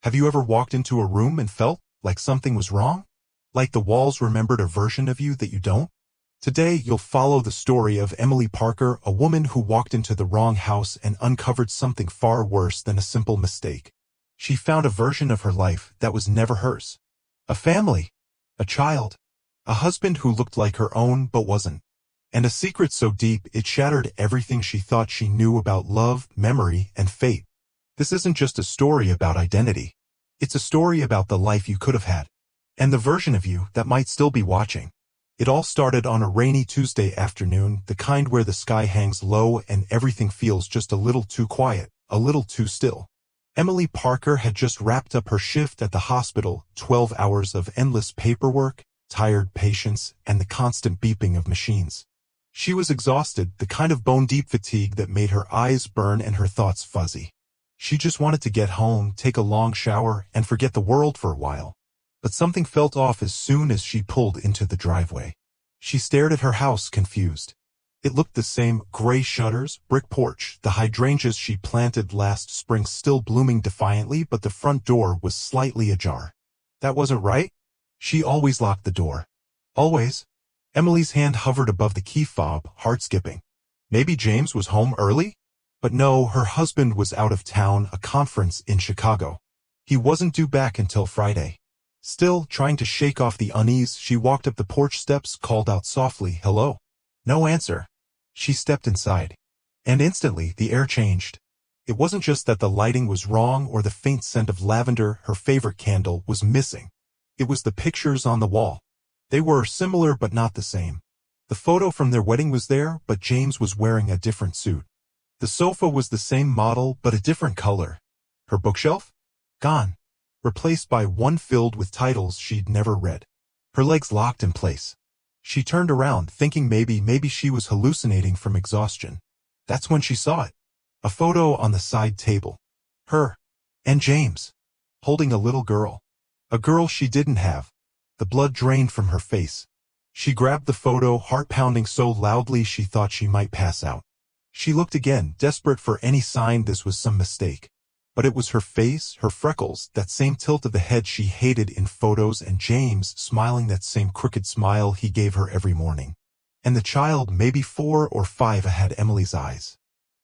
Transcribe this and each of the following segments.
Have you ever walked into a room and felt like something was wrong? Like the walls remembered a version of you that you don't? Today, you'll follow the story of Emily Parker, a woman who walked into the wrong house and uncovered something far worse than a simple mistake. She found a version of her life that was never hers. A family, a child, a husband who looked like her own but wasn't, and a secret so deep it shattered everything she thought she knew about love, memory, and fate. This isn't just a story about identity. It's a story about the life you could have had, and the version of you that might still be watching. It all started on a rainy Tuesday afternoon, the kind where the sky hangs low and everything feels just a little too quiet, a little too still. Emily Parker had just wrapped up her shift at the hospital, 12 hours of endless paperwork, tired patients, and the constant beeping of machines. She was exhausted, the kind of bone-deep fatigue that made her eyes burn and her thoughts fuzzy. She just wanted to get home, take a long shower, and forget the world for a while. But something felt off as soon as she pulled into the driveway. She stared at her house, confused. It looked the same: gray shutters, brick porch, the hydrangeas she planted last spring still blooming defiantly, but the front door was slightly ajar. That wasn't right. She always locked the door. Always. Emily's hand hovered above the key fob, heart skipping. Maybe James was home early? But no, her husband was out of town, a conference in Chicago. He wasn't due back until Friday. Still, trying to shake off the unease, she walked up the porch steps, called out softly, "Hello?" No answer. She stepped inside. And instantly, the air changed. It wasn't just that the lighting was wrong or the faint scent of lavender, her favorite candle, was missing. It was the pictures on the wall. They were similar but not the same. The photo from their wedding was there, but James was wearing a different suit. The sofa was the same model, but a different color. Her bookshelf? Gone. Replaced by one filled with titles she'd never read. Her legs locked in place. She turned around, thinking maybe she was hallucinating from exhaustion. That's when she saw it. A photo on the side table. Her. And James. Holding a little girl. A girl she didn't have. The blood drained from her face. She grabbed the photo, heart pounding so loudly she thought she might pass out. She looked again, desperate for any sign this was some mistake. But it was her face, her freckles, that same tilt of the head she hated in photos, and James smiling that same crooked smile he gave her every morning. And the child, maybe 4 or 5, had Emily's eyes.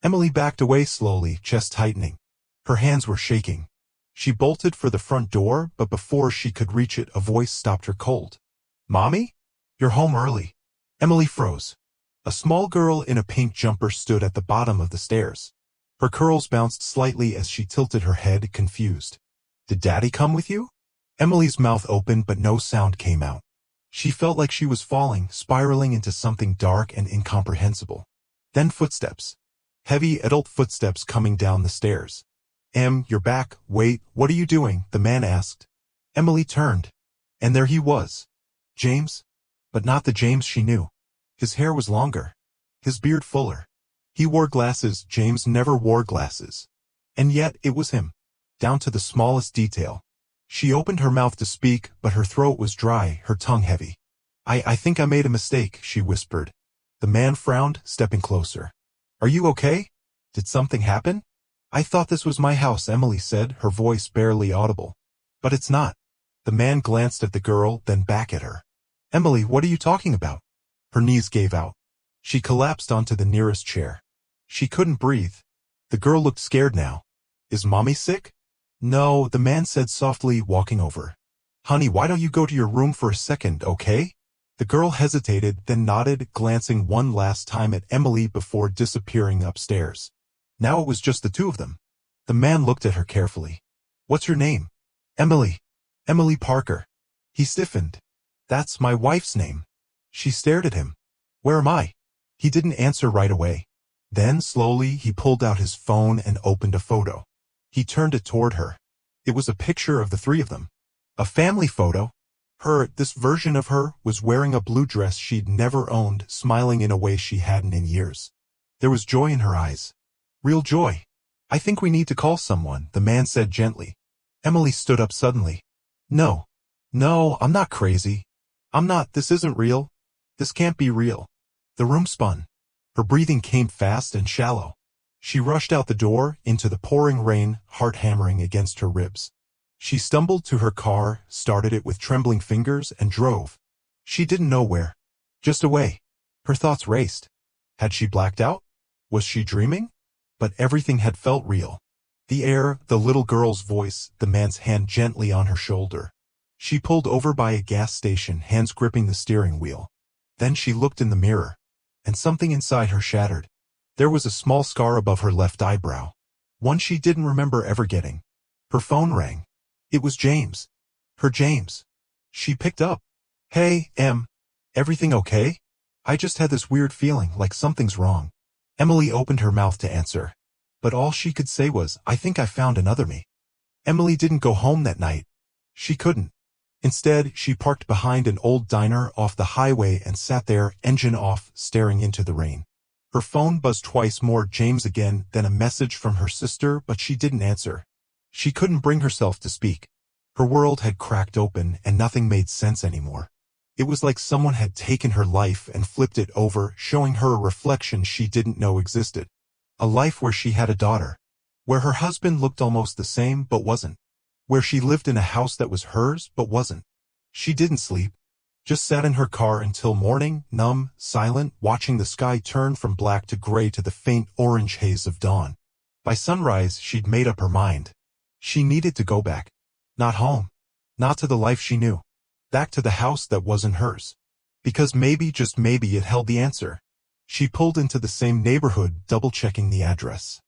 Emily backed away slowly, chest tightening. Her hands were shaking. She bolted for the front door, but before she could reach it, a voice stopped her cold. "Mommy? You're home early." Emily froze. A small girl in a pink jumper stood at the bottom of the stairs. Her curls bounced slightly as she tilted her head, confused. "Did Daddy come with you?" Emily's mouth opened, but no sound came out. She felt like she was falling, spiraling into something dark and incomprehensible. Then footsteps. Heavy adult footsteps coming down the stairs. You're back. Wait, what are you doing?" the man asked. Emily turned. And there he was. James. But not the James she knew. His hair was longer. His beard fuller. He wore glasses. James never wore glasses. And yet, it was him. Down to the smallest detail. She opened her mouth to speak, but her throat was dry, her tongue heavy. I think I made a mistake," she whispered. The man frowned, stepping closer. "Are you okay? Did something happen?" "I thought this was my house," Emily said, her voice barely audible. "But it's not." The man glanced at the girl, then back at her. "Emily, what are you talking about?" Her knees gave out. She collapsed onto the nearest chair. She couldn't breathe. The girl looked scared now. "Is Mommy sick?" "No," the man said softly, walking over. "Honey, why don't you go to your room for a second, okay?" The girl hesitated, then nodded, glancing one last time at Emily before disappearing upstairs. Now it was just the two of them. The man looked at her carefully. "What's your name?" "Emily. Emily Parker." He stiffened. "That's my wife's name." She stared at him. "Where am I?" He didn't answer right away. Then, slowly, he pulled out his phone and opened a photo. He turned it toward her. It was a picture of the three of them. A family photo. This version of her, was wearing a blue dress she'd never owned, smiling in a way she hadn't in years. There was joy in her eyes. Real joy. "I think we need to call someone," the man said gently. Emily stood up suddenly. No, I'm not crazy. This isn't real. This can't be real." The room spun. Her breathing came fast and shallow. She rushed out the door, into the pouring rain, heart hammering against her ribs. She stumbled to her car, started it with trembling fingers, and drove. She didn't know where. Just away. Her thoughts raced. Had she blacked out? Was she dreaming? But everything had felt real. The air, the little girl's voice, the man's hand gently on her shoulder. She pulled over by a gas station, hands gripping the steering wheel. Then she looked in the mirror, and something inside her shattered. There was a small scar above her left eyebrow, one she didn't remember ever getting. Her phone rang. It was James. Her James. She picked up. "Hey, Em. Everything okay? I just had this weird feeling like something's wrong." Emily opened her mouth to answer, but all she could say was, "I think I found another me." Emily didn't go home that night. She couldn't. Instead, she parked behind an old diner off the highway and sat there, engine off, staring into the rain. Her phone buzzed twice more, James again, then a message from her sister, but she didn't answer. She couldn't bring herself to speak. Her world had cracked open and nothing made sense anymore. It was like someone had taken her life and flipped it over, showing her a reflection she didn't know existed. A life where she had a daughter. Where her husband looked almost the same but wasn't. Where she lived in a house that was hers but wasn't. She didn't sleep. Just sat in her car until morning, numb, silent, watching the sky turn from black to gray to the faint orange haze of dawn. By sunrise, she'd made up her mind. She needed to go back. Not home. Not to the life she knew. Back to the house that wasn't hers. Because maybe, just maybe, it held the answer. She pulled into the same neighborhood, double-checking the address.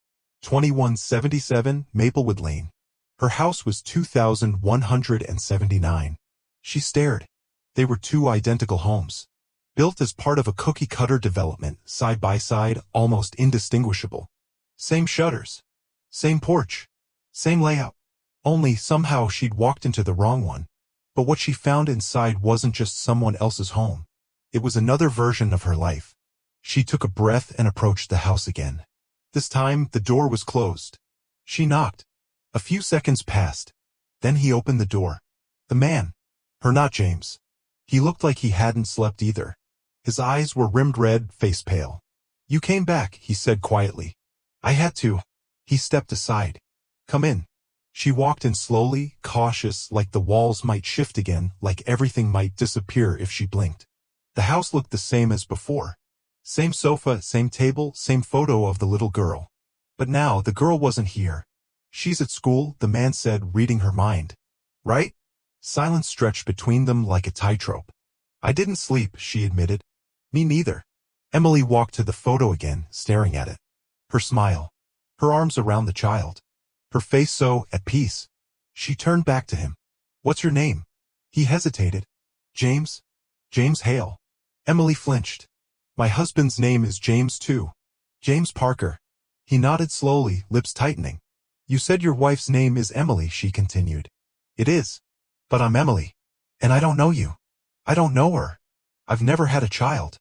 2177 Maplewood Lane. Her house was 2179. She stared. They were two identical homes. Built as part of a cookie-cutter development, side by side, almost indistinguishable. Same shutters. Same porch. Same layout. Only, somehow, she'd walked into the wrong one. But what she found inside wasn't just someone else's home. It was another version of her life. She took a breath and approached the house again. This time, the door was closed. She knocked. A few seconds passed. Then he opened the door. The man. Her, not James. He looked like he hadn't slept either. His eyes were rimmed red, face pale. "You came back," he said quietly. "I had to." He stepped aside. "Come in." She walked in slowly, cautious, like the walls might shift again, like everything might disappear if she blinked. The house looked the same as before. Same sofa, same table, same photo of the little girl. But now the girl wasn't here. "She's at school," the man said, reading her mind. "Right?" Silence stretched between them like a tightrope. "I didn't sleep," she admitted. "Me neither." Emily walked to the photo again, staring at it. Her smile. Her arms around the child. Her face so at peace. She turned back to him. "What's your name?" He hesitated. "James. James Hale." Emily flinched. "My husband's name is James too. James Parker." He nodded slowly, lips tightening. "You said your wife's name is Emily," she continued. "It is. But I'm Emily. And I don't know you. I don't know her. I've never had a child."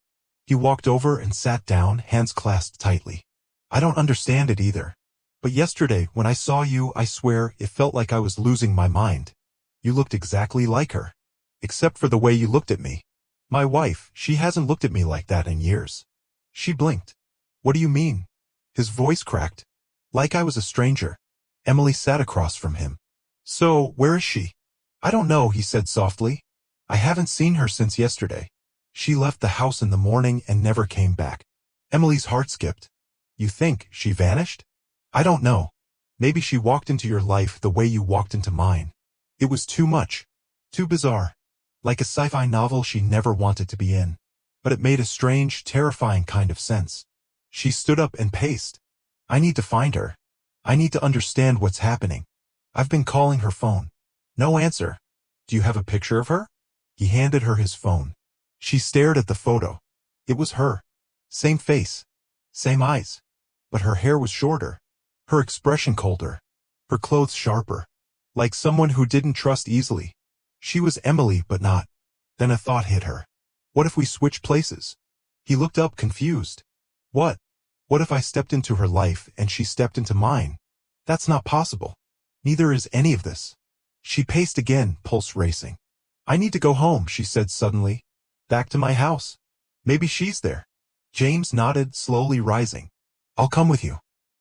He walked over and sat down, hands clasped tightly. "I don't understand it either. But yesterday, when I saw you, I swear, it felt like I was losing my mind. You looked exactly like her. Except for the way you looked at me. My wife, she hasn't looked at me like that in years." She blinked. "What do you mean?" His voice cracked. "Like I was a stranger." Emily sat across from him. "So, where is she?" "I don't know," he said softly. "I haven't seen her since yesterday. She left the house in the morning and never came back." Emily's heart skipped. "You think she vanished?" "I don't know. Maybe she walked into your life the way you walked into mine. It was too much. Too bizarre. Like a sci-fi novel she never wanted to be in. But it made a strange, terrifying kind of sense." She stood up and paced. "I need to find her. I need to understand what's happening. I've been calling her phone. No answer. Do you have a picture of her?" He handed her his phone. She stared at the photo. It was her. Same face. Same eyes. But her hair was shorter. Her expression colder. Her clothes sharper. Like someone who didn't trust easily. She was Emily, but not. Then a thought hit her. What if we switched places? He looked up, confused. What? What if I stepped into her life and she stepped into mine? That's not possible. Neither is any of this. She paced again, pulse racing. "I need to go home," she said suddenly. "Back to my house. Maybe she's there." James nodded, slowly rising. "I'll come with you."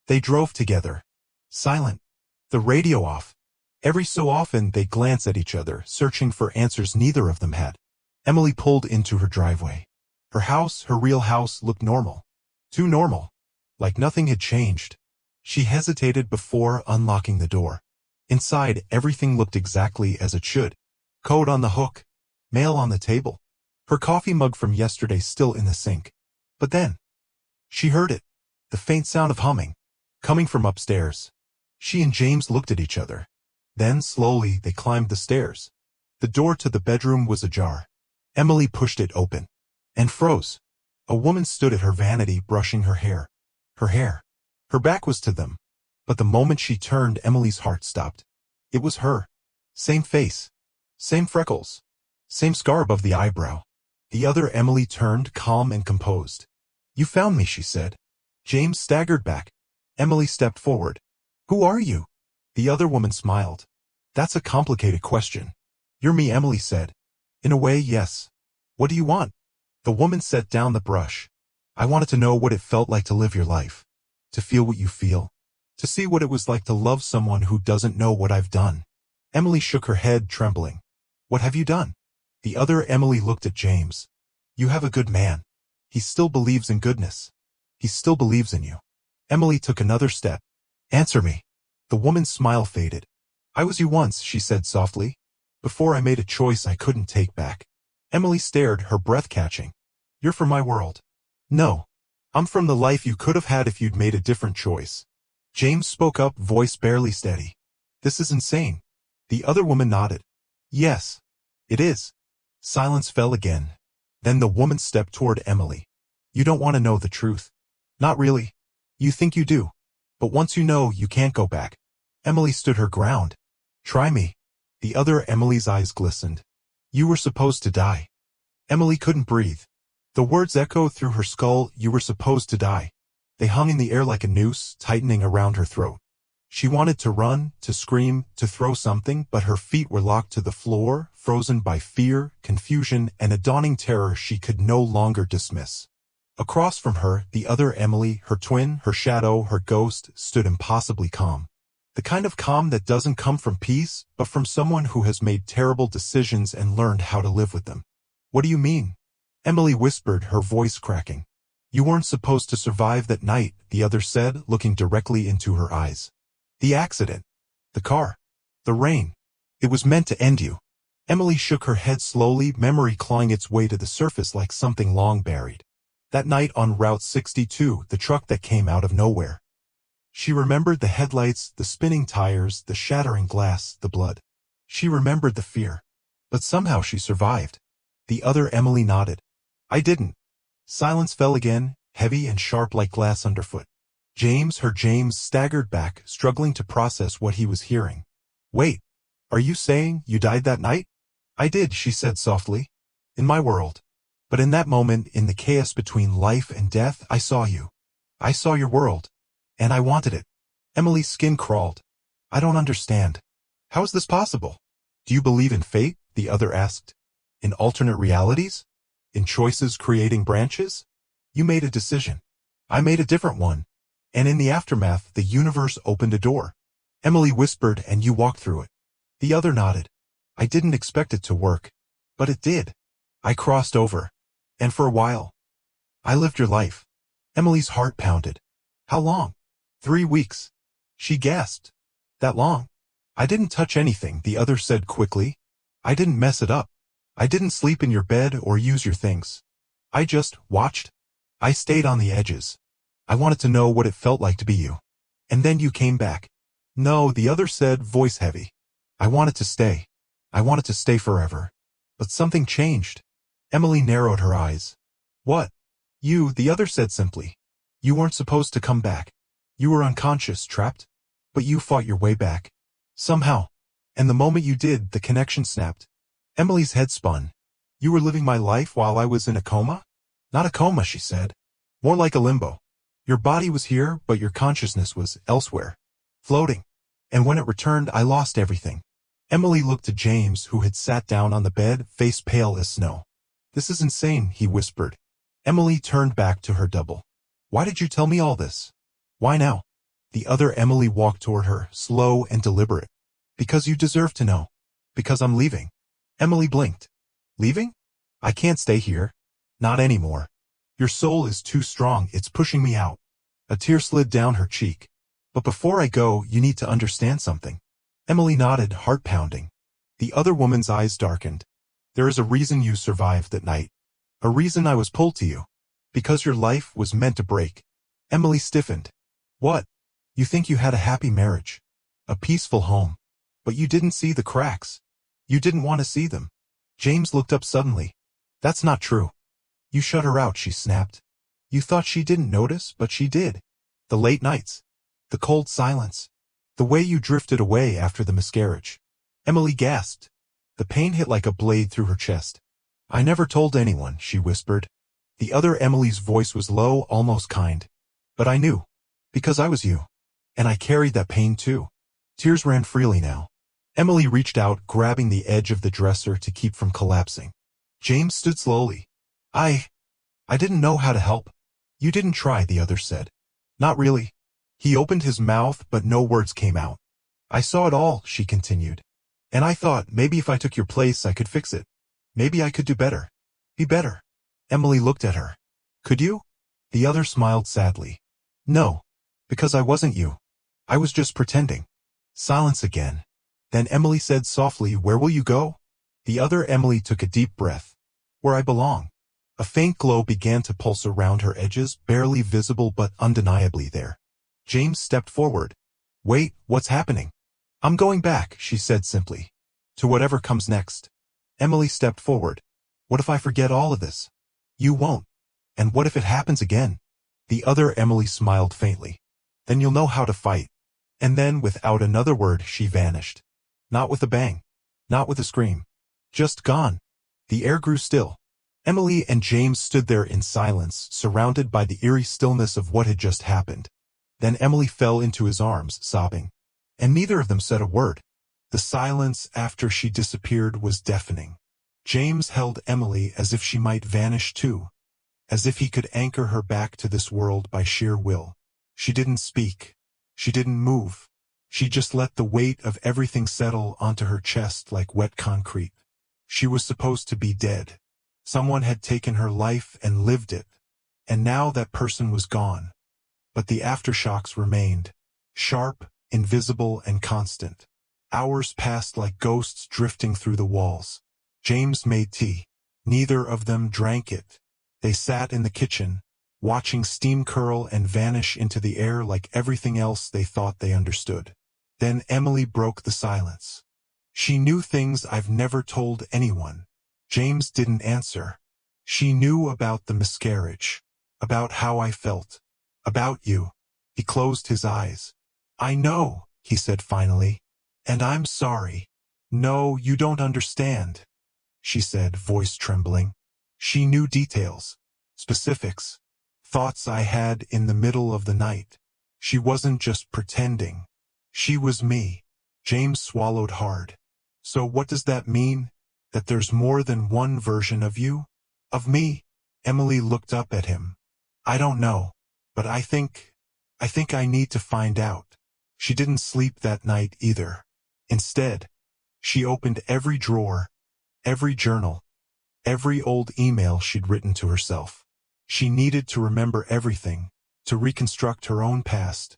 They drove together. Silent. The radio off. Every so often they glance at each other, searching for answers neither of them had. Emily pulled into her driveway. Her house, her real house, looked normal. Too normal. Like nothing had changed. She hesitated before unlocking the door. Inside, everything looked exactly as it should. Code on the hook. Mail on the table. Her coffee mug from yesterday still in the sink. But then, she heard it. The faint sound of humming. Coming from upstairs. She and James looked at each other. Then, slowly, they climbed the stairs. The door to the bedroom was ajar. Emily pushed it open. And froze. A woman stood at her vanity brushing her hair. Her hair. Her back was to them. But the moment she turned, Emily's heart stopped. It was her. Same face. Same freckles. Same scar above the eyebrow. The other Emily turned, calm and composed. You found me, she said. James staggered back. Emily stepped forward. Who are you? The other woman smiled. That's a complicated question. You're me, Emily said. In a way, yes. What do you want? The woman set down the brush. I wanted to know what it felt like to live your life. To feel what you feel. To see what it was like to love someone who doesn't know what I've done. Emily shook her head, trembling. What have you done? The other Emily looked at James. You have a good man. He still believes in goodness. He still believes in you. Emily took another step. Answer me. The woman's smile faded. I was you once, she said softly. Before I made a choice I couldn't take back. Emily stared, her breath catching. You're from my world. No. I'm from the life you could have had if you'd made a different choice. James spoke up, voice barely steady. This is insane. The other woman nodded. Yes. It is. Silence fell again. Then the woman stepped toward Emily. You don't want to know the truth. Not really. You think you do. But once you know, you can't go back. Emily stood her ground. Try me. The other Emily's eyes glistened. You were supposed to die. Emily couldn't breathe. The words echoed through her skull, you were supposed to die. They hung in the air like a noose, tightening around her throat. She wanted to run, to scream, to throw something, but her feet were locked to the floor, frozen by fear, confusion, and a dawning terror she could no longer dismiss. Across from her, the other Emily, her twin, her shadow, her ghost, stood impossibly calm. The kind of calm that doesn't come from peace, but from someone who has made terrible decisions and learned how to live with them. What do you mean? Emily whispered, her voice cracking. You weren't supposed to survive that night, the other said, looking directly into her eyes. The accident. The car. The rain. It was meant to end you. Emily shook her head slowly, memory clawing its way to the surface like something long buried. That night on Route 62, the truck that came out of nowhere. She remembered the headlights, the spinning tires, the shattering glass, the blood. She remembered the fear. But somehow she survived. The other Emily nodded. I didn't. Silence fell again, heavy and sharp like glass underfoot. James staggered back, struggling to process what he was hearing. Wait, are you saying you died that night? I did, she said softly. In my world. But in that moment, in the chaos between life and death, I saw you. I saw your world. And I wanted it. Emily's skin crawled. I don't understand. How is this possible? Do you believe in fate? The other asked. In alternate realities? In choices creating branches? You made a decision. I made a different one. And in the aftermath, the universe opened a door. Emily whispered, and you walked through it. The other nodded. I didn't expect it to work. But it did. I crossed over. And for a while, I lived your life. Emily's heart pounded. How long? 3 weeks. She gasped. That long? I didn't touch anything, the other said quickly. I didn't mess it up. I didn't sleep in your bed or use your things. I just watched. I stayed on the edges. I wanted to know what it felt like to be you. And then you came back. No, the other said, voice heavy. I wanted to stay. I wanted to stay forever. But something changed. Emily narrowed her eyes. What? You, the other said simply. You weren't supposed to come back. You were unconscious, trapped. But you fought your way back. Somehow. And the moment you did, the connection snapped. Emily's head spun. You were living my life while I was in a coma? Not a coma, she said. More like a limbo. Your body was here, but your consciousness was elsewhere. Floating. And when it returned, I lost everything. Emily looked at James, who had sat down on the bed, face pale as snow. This is insane, he whispered. Emily turned back to her double. Why did you tell me all this? Why now? The other Emily walked toward her, slow and deliberate. Because you deserve to know. Because I'm leaving. Emily blinked. Leaving? I can't stay here. Not anymore. Your soul is too strong, it's pushing me out. A tear slid down her cheek. But before I go, you need to understand something. Emily nodded, heart pounding. The other woman's eyes darkened. There is a reason you survived that night. A reason I was pulled to you. Because your life was meant to break. Emily stiffened. What? You think you had a happy marriage? A peaceful home. But you didn't see the cracks. You didn't want to see them. James looked up suddenly. That's not true. You shut her out, she snapped. You thought she didn't notice, but she did. The late nights. The cold silence. The way you drifted away after the miscarriage. Emily gasped. The pain hit like a blade through her chest. I never told anyone, she whispered. The other Emily's voice was low, almost kind. But I knew. Because I was you. And I carried that pain too. Tears ran freely now. Emily reached out, grabbing the edge of the dresser to keep from collapsing. James stood slowly. I didn't know how to help. You didn't try, the other said. Not really. He opened his mouth, but no words came out. I saw it all, she continued. And I thought, maybe if I took your place, I could fix it. Maybe I could do better. Be better. Emily looked at her. Could you? The other smiled sadly. No. Because I wasn't you. I was just pretending. Silence again. Then Emily said softly, where will you go? The other Emily took a deep breath. Where I belong. A faint glow began to pulse around her edges, barely visible but undeniably there. James stepped forward. Wait, what's happening? I'm going back, she said simply. To whatever comes next. Emily stepped forward. What if I forget all of this? You won't. And what if it happens again? The other Emily smiled faintly. Then you'll know how to fight. And then, without another word, she vanished. Not with a bang. Not with a scream. Just gone. The air grew still. Emily and James stood there in silence, surrounded by the eerie stillness of what had just happened. Then Emily fell into his arms, sobbing. And neither of them said a word. The silence after she disappeared was deafening. James held Emily as if she might vanish too, as if he could anchor her back to this world by sheer will. She didn't speak. She didn't move. She just let the weight of everything settle onto her chest like wet concrete. She was supposed to be dead. Someone had taken her life and lived it. And now that person was gone. But the aftershocks remained. Sharp, invisible, and constant. Hours passed like ghosts drifting through the walls. James made tea. Neither of them drank it. They sat in the kitchen, watching steam curl and vanish into the air like everything else they thought they understood. Then Emily broke the silence. She knew things I've never told anyone. James didn't answer. She knew about the miscarriage. About how I felt. About you. He closed his eyes. I know, he said finally. And I'm sorry. No, you don't understand, she said, voice trembling. She knew details. Specifics. Thoughts I had in the middle of the night. She wasn't just pretending. She was me. James swallowed hard. So what does that mean? That there's more than one version of you? Of me? Emily looked up at him. I don't know. But I think I need to find out. She didn't sleep that night either. Instead, she opened every drawer, every journal, every old email she'd written to herself. She needed to remember everything, to reconstruct her own past,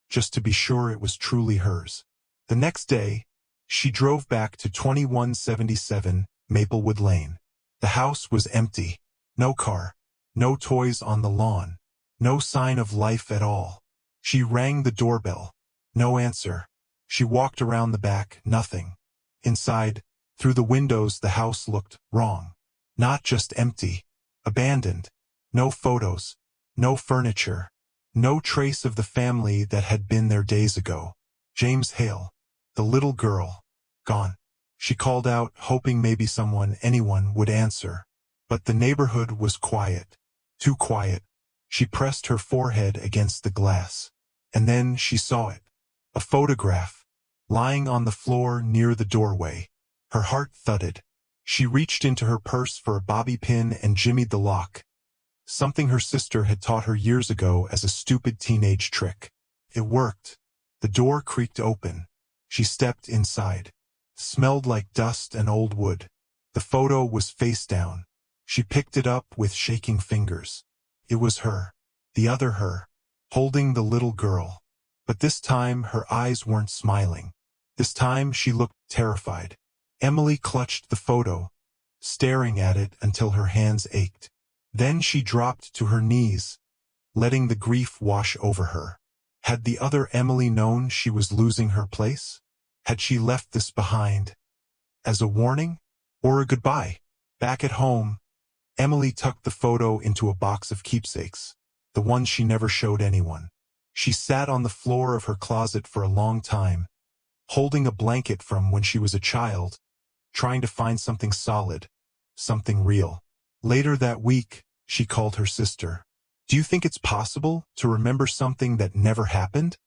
just to be sure it was truly hers. The next day, she drove back to 2177 Maplewood Lane. The house was empty. No car, no toys on the lawn, no sign of life at all. She rang the doorbell. No answer. She walked around the back, nothing. Inside, through the windows, the house looked wrong. Not just empty, abandoned. No photos, no furniture, no trace of the family that had been there days ago. James Hale, the little girl, gone. She called out, hoping maybe anyone would answer. But the neighborhood was quiet. Too quiet. She pressed her forehead against the glass. And then she saw it. A photograph, lying on the floor near the doorway. Her heart thudded. She reached into her purse for a bobby pin and jimmied the lock. Something her sister had taught her years ago as a stupid teenage trick. It worked. The door creaked open. She stepped inside. Smelled like dust and old wood. The photo was face down. She picked it up with shaking fingers. It was her. The other her. Holding the little girl. But this time her eyes weren't smiling. This time she looked terrified. Emily clutched the photo, staring at it until her hands ached. Then she dropped to her knees, letting the grief wash over her. Had the other Emily known she was losing her place? Had she left this behind? As a warning? Or a goodbye? Back at home, Emily tucked the photo into a box of keepsakes, the ones she never showed anyone. She sat on the floor of her closet for a long time, holding a blanket from when she was a child, trying to find something solid, something real. Later that week, she called her sister. "Do you think it's possible to remember something that never happened?"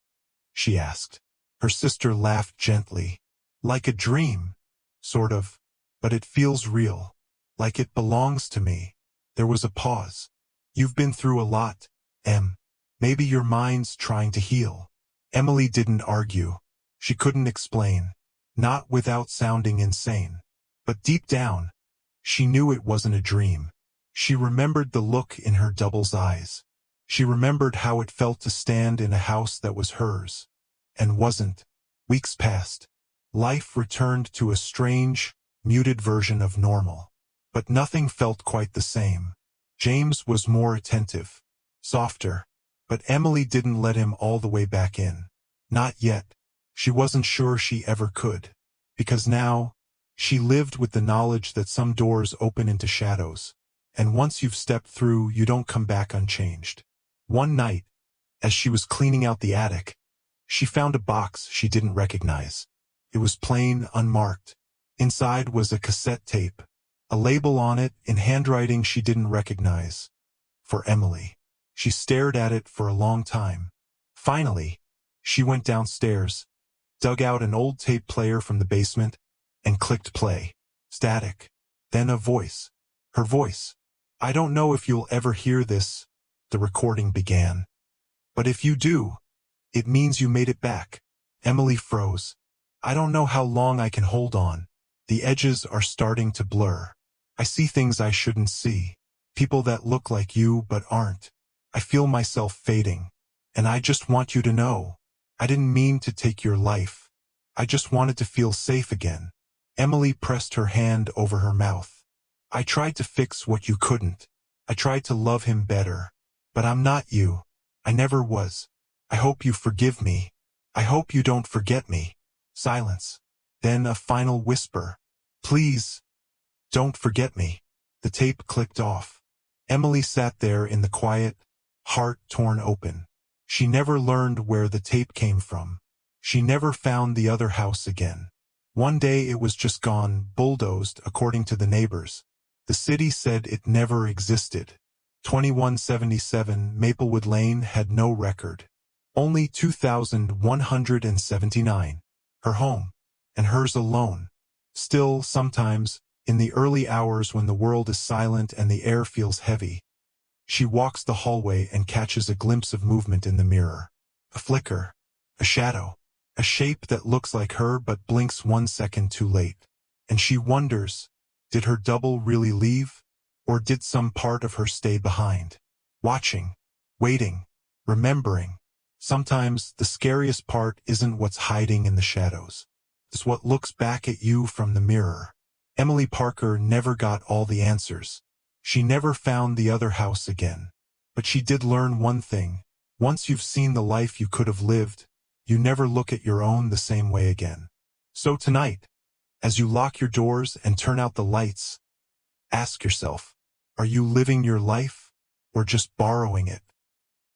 she asked. Her sister laughed gently. "Like a dream, sort of, but it feels real, like it belongs to me." There was a pause. "You've been through a lot, Em. Maybe your mind's trying to heal." Emily didn't argue. She couldn't explain, not without sounding insane. But deep down, she knew it wasn't a dream. She remembered the look in her double's eyes. She remembered how it felt to stand in a house that was hers, and wasn't. Weeks passed. Life returned to a strange, muted version of normal. But nothing felt quite the same. James was more attentive, softer, but Emily didn't let him all the way back in. Not yet. She wasn't sure she ever could. Because now, she lived with the knowledge that some doors open into shadows, and once you've stepped through, you don't come back unchanged. One night, as she was cleaning out the attic, she found a box she didn't recognize. It was plain, unmarked. Inside was a cassette tape, a label on it in handwriting she didn't recognize. For Emily. She stared at it for a long time. Finally, she went downstairs, dug out an old tape player from the basement, and clicked play. Static. Then a voice. Her voice. "I don't know if you'll ever hear this," the recording began. "But if you do, it means you made it back." Emily froze. "I don't know how long I can hold on. The edges are starting to blur. I see things I shouldn't see. People that look like you but aren't. I feel myself fading. And I just want you to know. I didn't mean to take your life. I just wanted to feel safe again." Emily pressed her hand over her mouth. "I tried to fix what you couldn't. I tried to love him better. But I'm not you. I never was. I hope you forgive me. I hope you don't forget me." Silence. Then a final whisper. "Please, don't forget me." The tape clicked off. Emily sat there in the quiet, heart torn open. She never learned where the tape came from. She never found the other house again. One day it was just gone, bulldozed, according to the neighbors. The city said it never existed. 2177 Maplewood Lane had no record. Only 2,179. Her home. And hers alone. Still, sometimes, in the early hours when the world is silent and the air feels heavy, she walks the hallway and catches a glimpse of movement in the mirror. A flicker. A shadow. A shape that looks like her but blinks 1 second too late. And she wonders, did her double really leave? Or did some part of her stay behind? Watching. Waiting. Remembering. Sometimes the scariest part isn't what's hiding in the shadows. It's what looks back at you from the mirror. Emily Parker never got all the answers. She never found the other house again. But she did learn one thing. Once you've seen the life you could have lived, you never look at your own the same way again. So tonight, as you lock your doors and turn out the lights, ask yourself, are you living your life or just borrowing it?